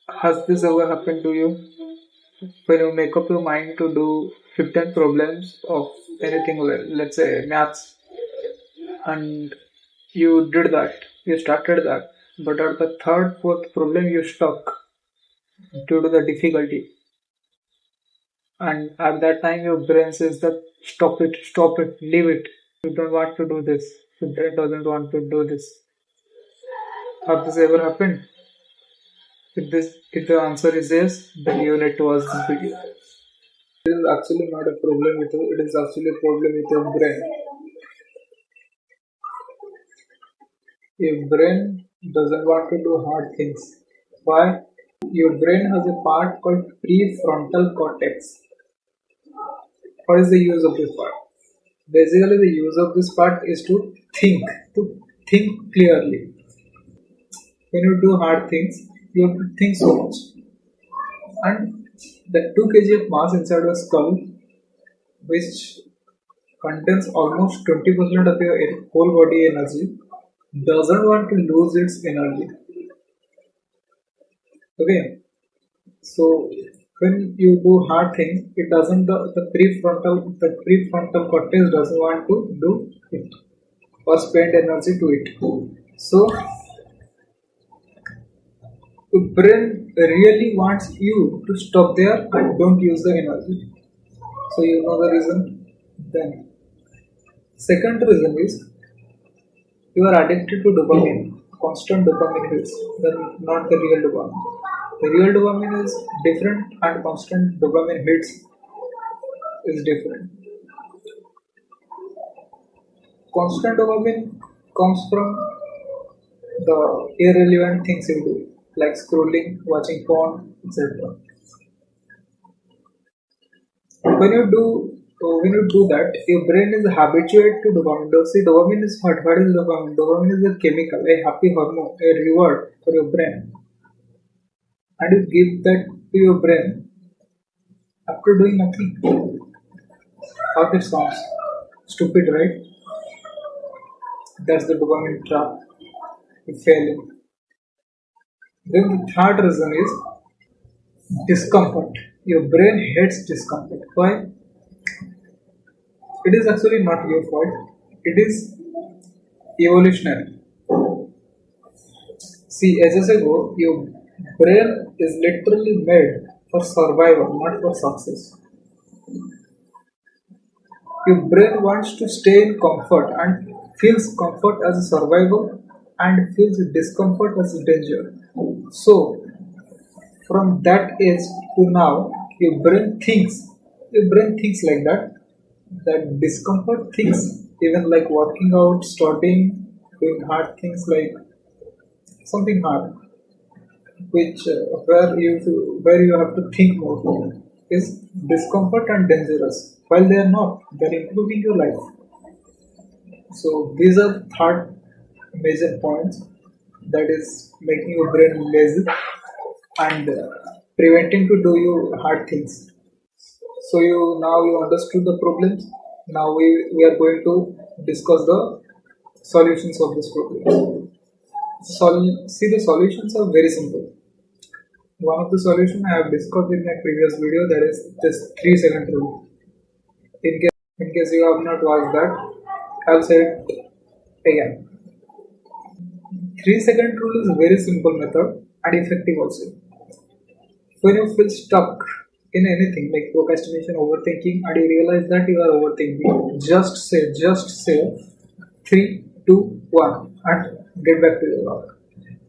Has this ever happened to you? When you make up your mind to do 15 problems of anything, let's say maths, and you did that, you started that, but at the third, fourth problem you stuck due to the difficulty, and at that time your brain says that stop it, leave it. You don't want to do this. Your brain doesn't want to do this. Has this ever happened? If the answer is yes, then you need to watch this video. It is actually not a problem with you, it is actually a problem with your brain. Your brain doesn't want to do hard things. Why? Your brain has a part called prefrontal cortex. What is the use of this part? Basically, the use of this part is to think clearly. When you do hard things, you have to think so much. And the 2 kg of mass inside your skull, which contains almost 20% of your whole body energy, doesn't want to lose its energy. Okay, so when you do hard things, it doesn't the prefrontal cortex doesn't want to do it or spend energy to it. So the brain really wants you to stop there and don't use the energy. So you know the reason. Then second reason is you are addicted to dopamine, constant dopamine hits, then not the real dopamine. The real dopamine is different and constant dopamine hits is different. Constant dopamine comes from the irrelevant things you do, like scrolling, watching porn, etc. When you do that, your brain is habituated to dopamine. See, dopamine is what? What is dopamine? Dopamine is a chemical, a happy hormone, a reward for your brain, and you give that to your brain after doing nothing. How it sounds stupid, right? That's the dopamine trap. You fail in. Then the third reason is discomfort. Your brain hates discomfort. Why? It is actually not your fault. It is evolutionary. See, ages ago, your brain is literally made for survival, not for success. Your brain wants to stay in comfort and feels comfort as a survival and feels discomfort as a danger. So, from that age to now, your brain thinks like that. That discomfort things, even like working out, studying, doing hard things like something hard, which where you have to think more, is discomfort and dangerous. While they are not, they are improving your life. So these are third major points that is making your brain lazy and preventing to do you hard things. So you understood the problems. Now we are going to discuss the solutions of this problem. See, the solutions are very simple. One of the solution I have discussed in my previous video, that is this 3-second rule. In case you have not watched that, I'll say it again. 3-second rule is a very simple method and effective also. When you feel stuck in anything like procrastination, overthinking, and you realize that you are overthinking, just say 3, 2, 1 and get back to your work.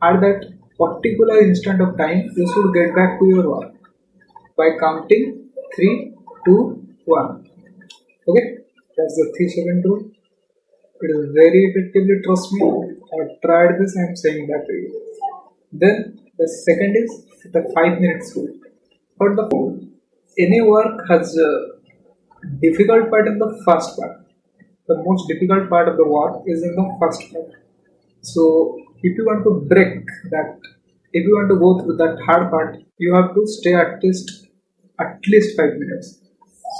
At that particular instant of time, you should get back to your work by counting 3, 2, 1. Okay, that's the 3-second rule. It is very effectively, trust me. I've tried this, I'm saying that to you. Then the second is the 5 minutes rule. But any work has a difficult part in the first part. The most difficult part of the work is in the first part. So if you want to break that, if you want to go through that hard part, you have to stay at least 5 minutes.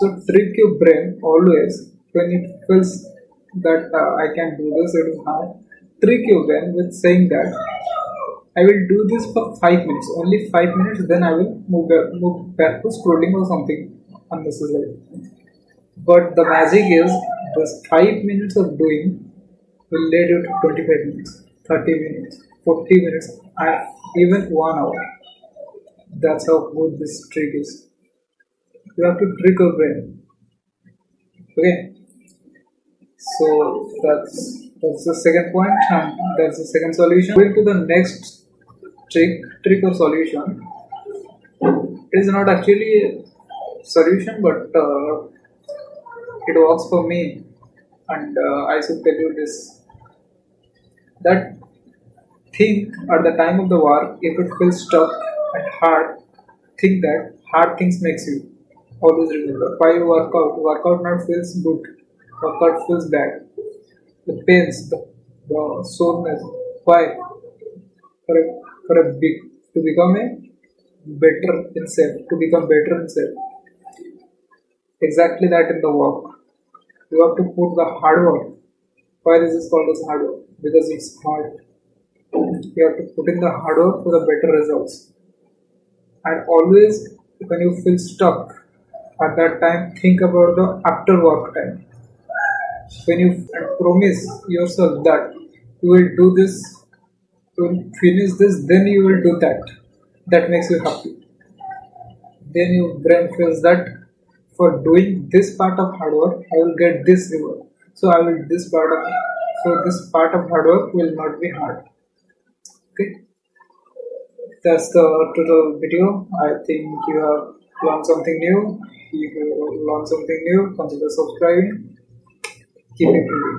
So trick your brain always when it feels that I can do this, it is hard. Trick your brain with saying that I will do this for 5 minutes, only 5 minutes. Then I will move back to scrolling or something unnecessary. But the magic is this 5 minutes of doing will lead you to 25 minutes, 30 minutes, 40 minutes, and even 1 hour. That's how good this trick is. You have to trick your brain. Okay, so that's the second point, and that's the second solution. Going to the next trick or solution. It is not actually a solution, but it works for me, and I should tell you this, that think at the time of the work, if it feels tough and hard, think that hard things makes you. Always remember, why you workout not feels good, workout feels bad. The pains, the soreness, why? For a big, to become a better in self, to become better in self. Exactly that in the work. You have to put the hard work. Why this is called as hard work? Because it's hard. You have to put in the hard work for the better results. And always, when you feel stuck, at that time, think about the after work time. When you promise yourself that you will do this, you will finish this, then you will do that. That makes you happy. Then your brain feels that for doing this part of hard work, I will get this reward. So I will this part of hard work will not be hard. Okay, that's the total video. I think you have learned something new. If you learned something new, consider subscribing. Keep improving.